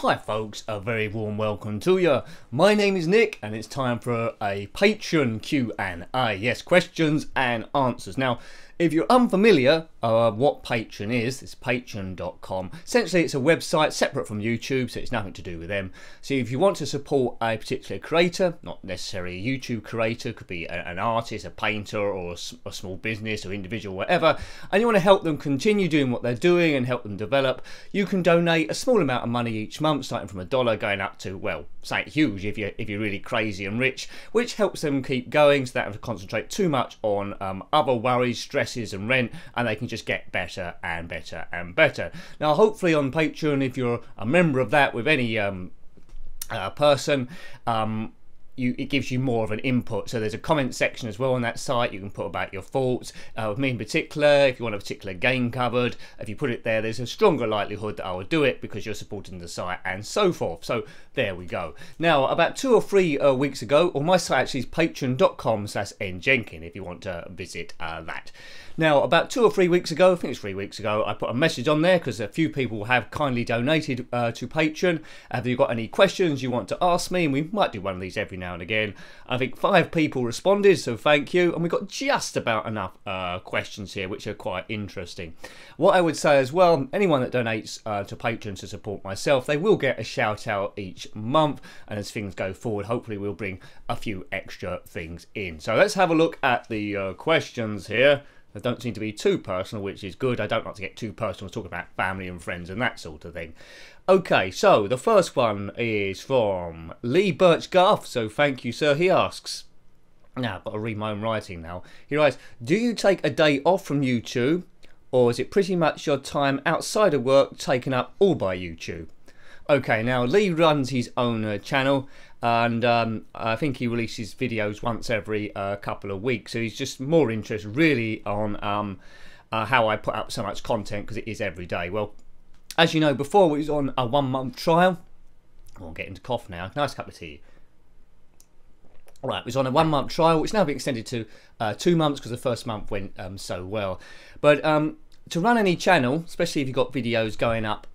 Hi folks, a very warm welcome to you. My name is Nick and it's time for a Patreon Q&A. Yes, questions and answers. Now, if you're unfamiliar what Patreon is, it's patreon.com. Essentially, it's a website separate from YouTube, so it's nothing to do with them. So if you want to support a particular creator, not necessarily a YouTube creator, could be an artist, a painter, or a small business or individual, whatever, and you want to help them continue doing what they're doing and help them develop, you can donate a small amount of money each month, starting from $1 going up to, well, say huge if you're really crazy and rich, which helps them keep going so they don't have to concentrate too much on other worries, stresses and rent, and they can just get better and better and better. Now hopefully on Patreon, if you're a member of that with any person, it gives you more of an input. So there's a comment section as well on that site. You can put about your thoughts. With me in particular, if you want a particular game covered, if you put it there, there's a stronger likelihood that I will do it because you're supporting the site and so forth. So there we go. Now, about 2 or 3 weeks ago, or my site actually is patreon.com/njenkin if you want to visit that. Now, about 2 or 3 weeks ago, I think it's 3 weeks ago, I put a message on there because a few people have kindly donated to Patreon. Have you got any questions you want to ask me? And we might do one of these every now and again. I think 5 people responded, so thank you. And we've got just about enough questions here, which are quite interesting. What I would say as well, anyone that donates to Patreon to support myself, they will get a shout out each month. And as things go forward, hopefully we'll bring a few extra things in. So let's have a look at the questions here. They don't seem to be too personal, which is good. I don't like to get too personal, talk about family and friends and that sort of thing. Okay, so the first one is from Lee Birchgarth, so thank you, sir. He asks, now I've got to read my own writing now. He writes, do you take a day off from YouTube, or is it pretty much your time outside of work taken up all by YouTube? Okay, now Lee runs his own channel, and I think he releases videos once every couple of weeks, so he's just more interested really on how I put up so much content, because it is every day. Well, as you know, before we was on a 1-month trial. I'm getting to cough now. Nice cup of tea. Right, it was on a 1-month trial, which now been extended to 2 months because the first month went so well. But to run any channel, especially if you've got videos going up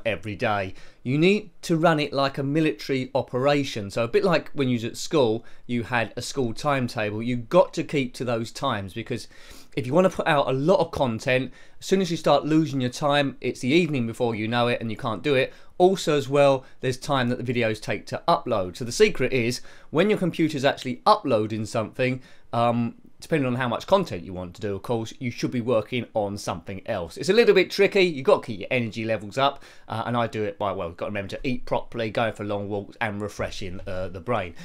every day, you need to run it like a military operation. So a bit like when you was at school, you had a school timetable. You've got to keep to those times, because if you want to put out a lot of content, as soon as you start losing your time, it's the evening before you know it and you can't do it. Also as well, there's time that the videos take to upload. So the secret is, when your computer's actually uploading something, depending on how much content you want to do, of course, you should be working on something else. It's a little bit tricky. You've got to keep your energy levels up, and I do it by, well, you've got to remember to eat properly, going for long walks, and refreshing the brain.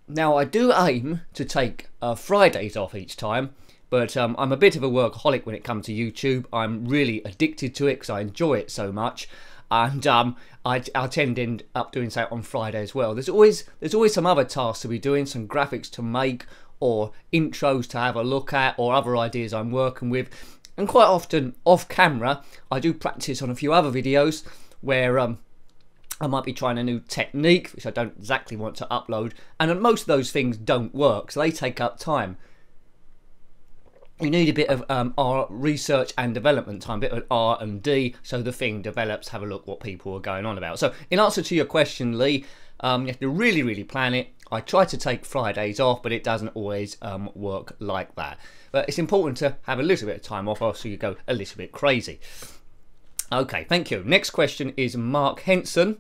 Now, I do aim to take Fridays off each time, but I'm a bit of a workaholic when it comes to YouTube. I'm really addicted to it because I enjoy it so much. And I tend to end up doing so on Friday as well. There's always some other tasks to be doing, some graphics to make, or intros to have a look at, or other ideas I'm working with. And quite often off camera, I do practice on a few other videos where I might be trying a new technique, which I don't exactly want to upload. And most of those things don't work, so they take up time. You need a bit of research and development time, a bit of R&D, so the thing develops. Have a look what people are going on about. So in answer to your question, Lee, you have to really, really plan it. I try to take Fridays off, but it doesn't always work like that. But it's important to have a little bit of time off, so you go a little bit crazy. Okay, thank you. Next question is Mark Henson.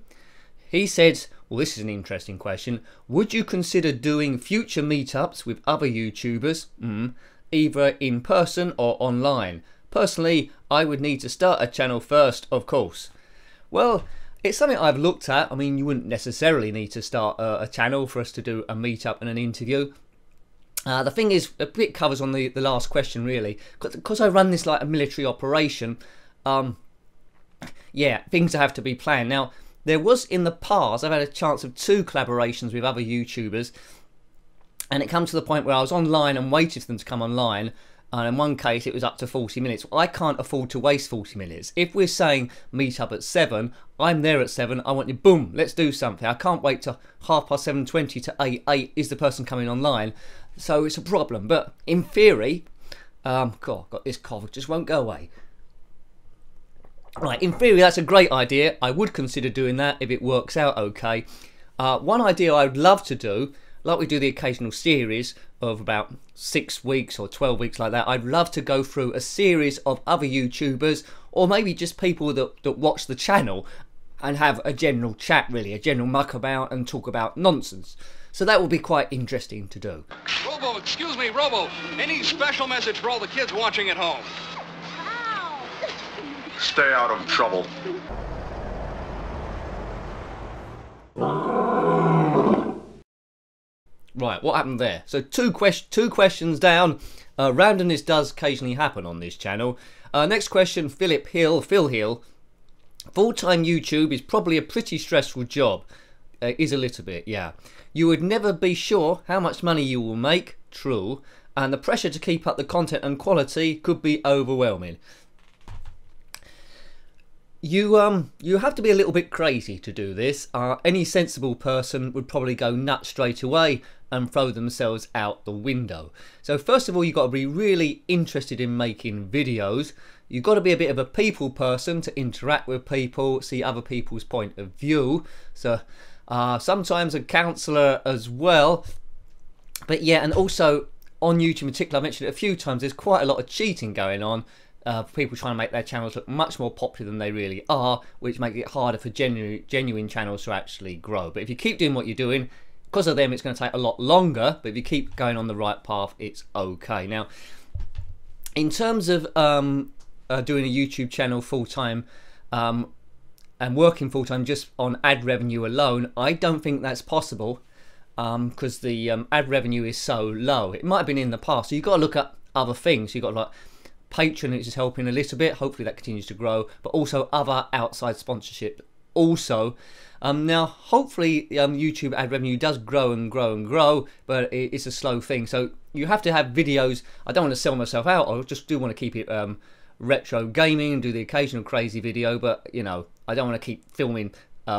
He said, well, this is an interesting question. Would you consider doing future meetups with other YouTubers, either in person or online? Personally, I would need to start a channel first, of course. Well, it's something I've looked at. I mean, you wouldn't necessarily need to start a channel for us to do a meetup and an interview. The thing is, a bit covers on the last question really, because I run this like a military operation. Yeah, things have to be planned. Now, there was in the past, I've had a chance of 2 collaborations with other YouTubers, and it comes to the point where I was online and waited for them to come online. And in one case, it was up to 40 minutes. I can't afford to waste 40 minutes. If we're saying meet up at 7, I'm there at 7. I want you, boom, let's do something. I can't wait till 7:20 to 8. Is the person coming online? So it's a problem. But in theory, God, got this cough, it just won't go away. Right, in theory that's a great idea. I would consider doing that if it works out okay. One idea I would love to do, like we do the occasional series of about 6 weeks or 12 weeks like that, I'd love to go through a series of other YouTubers, or maybe just people that watch the channel, and have a general chat, really, a general muck about and talk about nonsense. So that will be quite interesting to do. Robo, excuse me, Robo, any special message for all the kids watching at home? Stay out of trouble. Right, what happened there? So two questions down. Randomness does occasionally happen on this channel. Next question, Phil Hill. Full-time YouTube is probably a pretty stressful job. Is a little bit, yeah. You would never be sure how much money you will make, true, and the pressure to keep up the content and quality could be overwhelming. You have to be a little bit crazy to do this. Any sensible person would probably go nuts straight away and throw themselves out the window. So first of all, you've got to be really interested in making videos. You've got to be a bit of a people person to interact with people, see other people's point of view. So sometimes a counsellor as well. But yeah, and also on YouTube in particular, I mentioned it a few times, there's quite a lot of cheating going on. People trying to make their channels look much more popular than they really are, which makes it harder for genuine channels to actually grow. But if you keep doing what you're doing, because of them, it's going to take a lot longer. But if you keep going on the right path, it's okay. Now, in terms of doing a YouTube channel full-time and working full-time just on ad revenue alone, I don't think that's possible because the ad revenue is so low. It might have been in the past, so you've got to look at other things. You've got to, like, Patreon, which is helping a little bit. Hopefully that continues to grow, but also other outside sponsorship also. Now, hopefully YouTube ad revenue does grow and grow and grow, but it's a slow thing. So you have to have videos. I don't want to sell myself out. I just do want to keep it retro gaming and do the occasional crazy video, but you know, I don't want to keep filming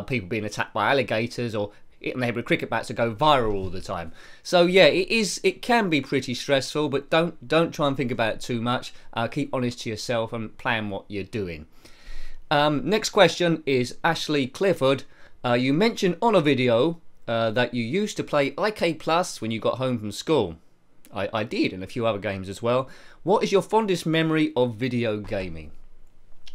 people being attacked by alligators or hitting their head with cricket bats to go viral all the time. So yeah, it can be pretty stressful, but don't try and think about it too much. Keep honest to yourself and plan what you're doing. Next question is Ashley Clifford. You mentioned on a video that you used to play IK Plus when you got home from school. I did, and a few other games as well. What is your fondest memory of video gaming?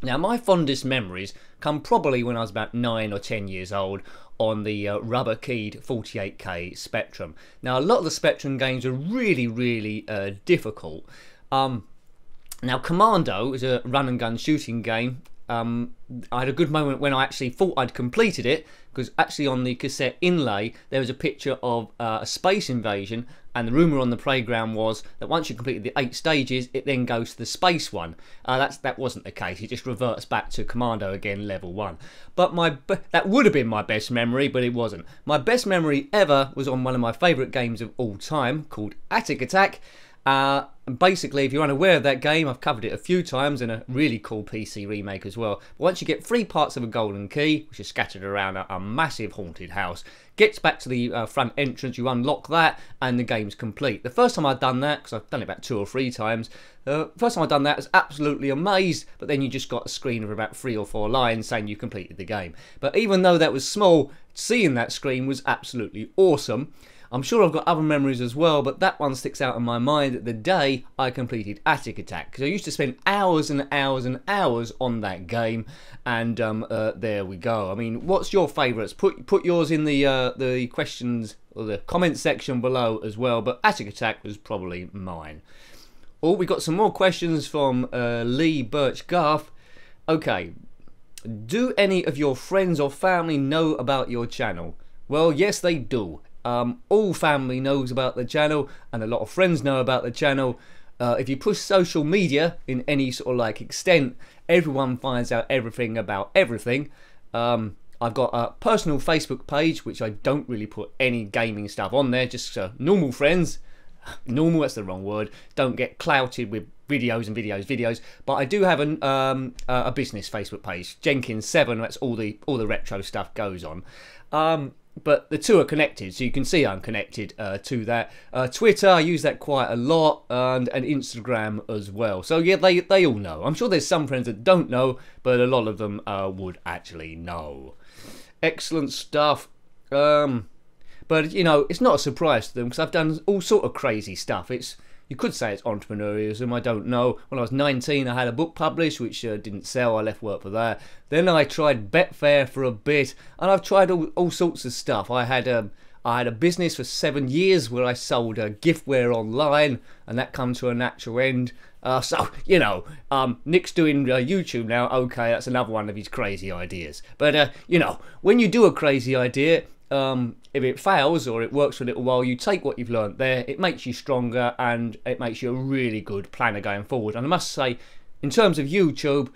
Now, my fondest memories come probably when I was about 9 or 10 years old on the rubber-keyed 48K Spectrum. Now, a lot of the Spectrum games are really, really difficult. Now, Commando is a run-and-gun shooting game. I had a good moment when I actually thought I'd completed it, because actually on the cassette inlay there was a picture of a space invasion, and the rumour on the playground was that once you completed the 8 stages it then goes to the space one. That wasn't the case. It just reverts back to Commando again, level 1. But that would have been my best memory, but it wasn't. My best memory ever was on one of my favourite games of all time called Attic Attack. And basically, if you're unaware of that game, I've covered it a few times in a really cool PC remake as well. But once you get 3 parts of a golden key, which is scattered around a massive haunted house, gets back to the front entrance, you unlock that, and the game's complete. The first time I'd done that, because I've done it about 2 or 3 times, first time I'd done that, I was absolutely amazed, but then you just got a screen of about 3 or 4 lines saying you completed the game. But even though that was small, seeing that screen was absolutely awesome. I'm sure I've got other memories as well, but that one sticks out in my mind the day I completed Attic Attack, because I used to spend hours and hours and hours on that game, and there we go. I mean, what's your favourites? Put yours in the questions or the comment section below as well, but Attic Attack was probably mine. Oh, we got some more questions from Lee Birch Garth. Okay, do any of your friends or family know about your channel? Well, yes, they do. All family knows about the channel, and a lot of friends know about the channel. If you push social media in any sort of like extent, everyone finds out everything about everything. I've got a personal Facebook page, which I don't really put any gaming stuff on there, just normal friends. Normal, that's the wrong word. Don't get clouted with videos and videos. But I do have a business Facebook page, njenkin7. That's all the retro stuff goes on. but the two are connected, so you can see I'm connected to that. Twitter, I use that quite a lot, and Instagram as well. So yeah, they all know. I'm sure there's some friends that don't know, but a lot of them would actually know. Excellent stuff. But you know, it's not a surprise to them because I've done all sort of crazy stuff. You could say it's entrepreneurialism, I don't know. When I was 19, I had a book published which didn't sell. I left work for that. Then I tried Betfair for a bit, and I've tried all sorts of stuff. I had a business for 7 years where I sold giftware online, and that come to a natural end. So, you know, Nick's doing YouTube now. Okay, that's another one of his crazy ideas. But, you know, when you do a crazy idea, if it fails or it works for a little while, you take what you've learnt there, it makes you stronger, and it makes you a really good planner going forward. And I must say, in terms of YouTube,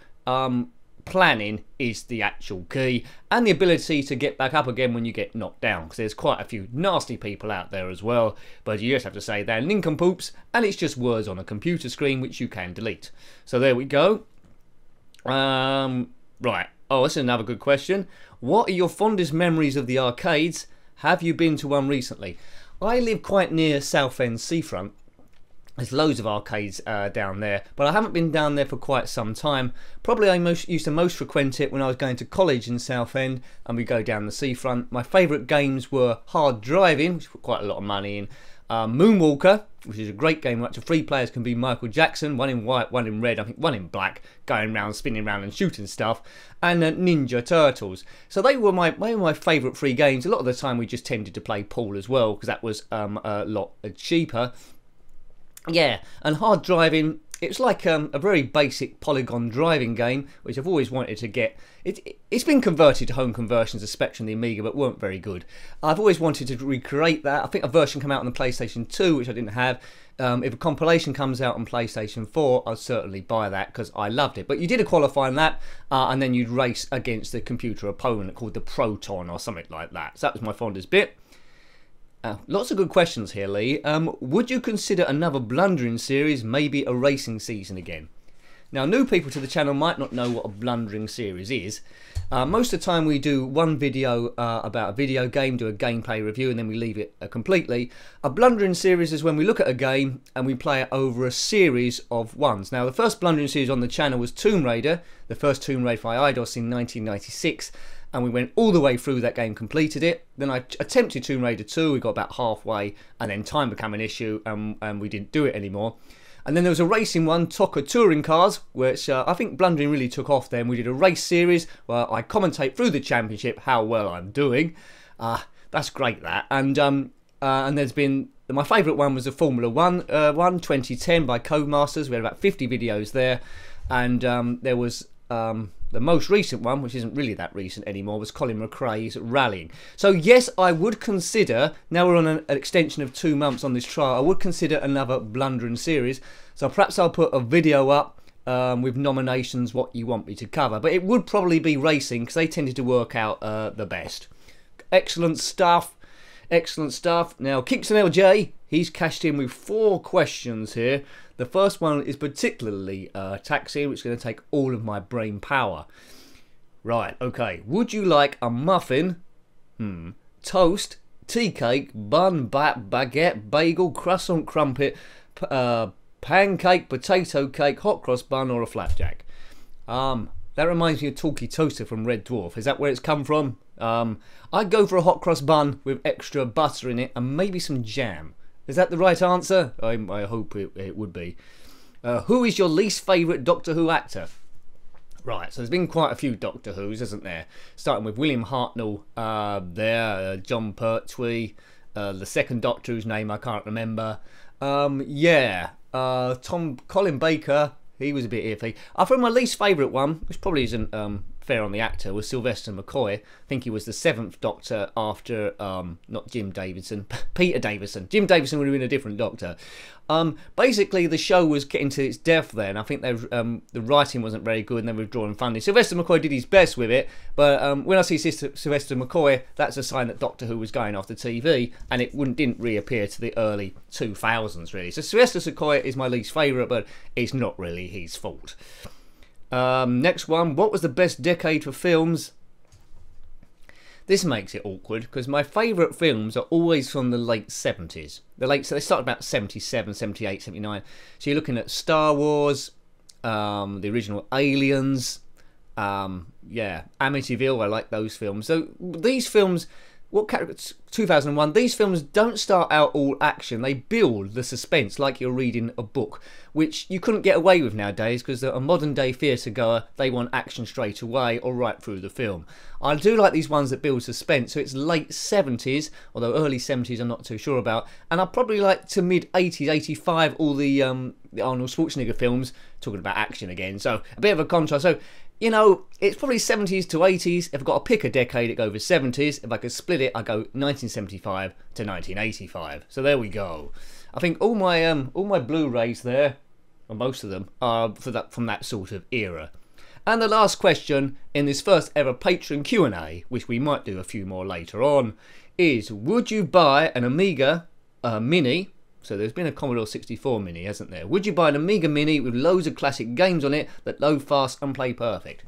planning is the actual key, and the ability to get back up again when you get knocked down, because there's quite a few nasty people out there as well, but you just have to say they're nincompoops, and it's just words on a computer screen which you can delete. So there we go. Right, oh, that's another good question. What are your fondest memories of the arcades? Have you been to one recently? I live quite near Southend seafront. There's loads of arcades down there, but I haven't been down there for quite some time. Probably I used to most frequent it when I was going to college in Southend, and we go down the seafront. My favourite games were Hard Driving, which put quite a lot of money in, Moonwalker, which is a great game. Up to 3 players can be Michael Jackson, one in white, one in red, I think one in black, going around, spinning around and shooting stuff, and Ninja Turtles. So they were my favourite 3 games. A lot of the time we just tended to play pool as well, because that was a lot cheaper. Yeah, and Hard Driving, it's like a very basic polygon driving game, which I've always wanted to get. It's been converted to home conversions of Spectrum and the Amiga, but weren't very good. I've always wanted to recreate that. I think a version came out on the PlayStation 2, which I didn't have. If a compilation comes out on PlayStation 4, I'll certainly buy that because I loved it. But you did a qualifying lap, and then you'd race against the computer opponent called the Proton or something like that. So that was my fondest bit. Lots of good questions here, Lee. Would you consider another blundering series, maybe a racing season again? Now, new people to the channel might not know what a blundering series is. Most of the time we do one video about a video game, do a gameplay review, and then we leave it completely. A blundering series is when we look at a game and we play it over a series of ones. Now, the first blundering series on the channel was Tomb Raider, the first Tomb Raider for IDOS in 1996. And we went all the way through that game, completed it. Then I attempted Tomb Raider 2, we got about halfway, and then time became an issue, and we didn't do it anymore. And then there was a racing one, Toca Touring Cars, which I think blundering really took off then. We did a race series where I commentate through the championship how well I'm doing. That's great, that. And there's been, my favourite one was the Formula 1 one, 2010 by Codemasters. We had about 50 videos there. And there was... the most recent one, which isn't really that recent anymore, was Colin McRae's Rallying. So yes, I would consider, now we're on an extension of 2 months on this trial, I would consider another blundering series. So perhaps I'll put a video up with nominations, what you want me to cover. But it would probably be racing, because they tended to work out the best. Excellent stuff. Excellent stuff. Now, Kingston LJ, he's cashed in with 4 questions here. The first one is particularly taxing, which is going to take all of my brain power. Right, okay. Would you like a muffin, toast, tea cake, bun, baguette, bagel, croissant, crumpet, pancake, potato cake, hot cross bun, or a flapjack? That reminds me of Talkie Toaster from Red Dwarf. Is that where it's come from? I'd go for a hot cross bun with extra butter in it and maybe some jam. Is that the right answer? I hope it would be. Who is your least favourite Doctor Who actor? Right, so there's been quite a few Doctor Who's, isn't there? Starting with William Hartnell John Pertwee, the second Doctor whose name I can't remember. Colin Baker, he was a bit iffy. I think my least favourite one, which probably isn't fair on the actor, was Sylvester McCoy. I think he was the 7th Doctor after, not Jim Davidson, Peter Davison. Jim Davison would have been a different Doctor. Basically, the show was getting to its death then. I think the writing wasn't very good and they were withdrawing funding. Sylvester McCoy did his best with it, but when I see Sylvester McCoy, that's a sign that Doctor Who was going off the TV, and it didn't reappear to the early 2000s, really. So Sylvester McCoy is my least favourite, but it's not really his fault. Next one, what was the best decade for films? This makes it awkward because my favourite films are always from the late 70s. So they start about 77, 78, 79. So you're looking at Star Wars, the original Aliens, Amityville. I like those films. So these films, 2001, these films don't start out all action. They build the suspense like you're reading a book, which you couldn't get away with nowadays because a modern day theatre goer, they want action straight away or right through the film. I do like these ones that build suspense. So it's late 70s, although early 70s I'm not too sure about, and I probably like to mid 80s, 85, all the Arnold Schwarzenegger films, talking about action again, so a bit of a contrast. So you know, it's probably 70s to 80s. If I've got to pick a decade, it go over 70s. If I could split it, I go 1975 to 1985. So there we go. I think all my Blu-rays there, or most of them, are from that sort of era. And the last question in this first ever Patreon Q&A, which we might do a few more later on, is: would you buy an Amiga Mini? So there's been a Commodore 64 Mini, hasn't there? Would you buy an Amiga Mini with loads of classic games on it that load fast and play perfect?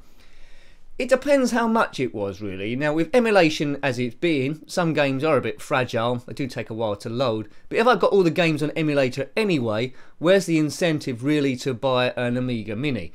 It depends how much it was, really. Now, with emulation as it's been, some games are a bit fragile. They do take a while to load. But if I've got all the games on emulator anyway, where's the incentive really to buy an Amiga Mini?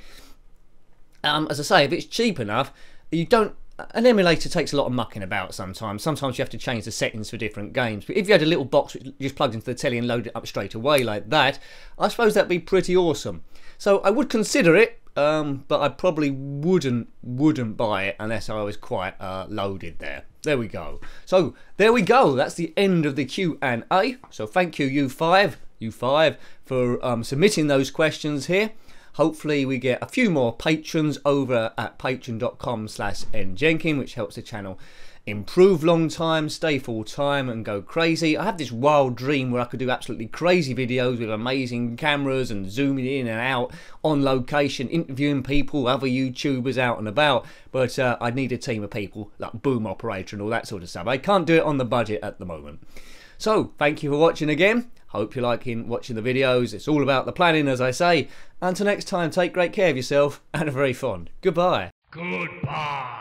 As I say, if it's cheap enough, an emulator takes a lot of mucking about sometimes. Sometimes you have to change the settings for different games. But if you had a little box which just plugged into the telly and loaded it up straight away like that, I suppose that'd be pretty awesome. So I would consider it, but I probably wouldn't buy it unless I was quite loaded there. There we go. So there we go. That's the end of the Q&A. So thank you, you five, for submitting those questions here. Hopefully we get a few more patrons over at patreon.com/njenkin, which helps the channel improve long time, stay full time and go crazy. I have this wild dream where I could do absolutely crazy videos with amazing cameras and zooming in and out on location, interviewing people, other YouTubers out and about, but I need a team of people like boom operator and all that sort of stuff. I can't do it on the budget at the moment. So thank you for watching again. Hope you're liking watching the videos. It's all about the planning, as I say. Until next time, take great care of yourself and are very fond. Goodbye. Goodbye.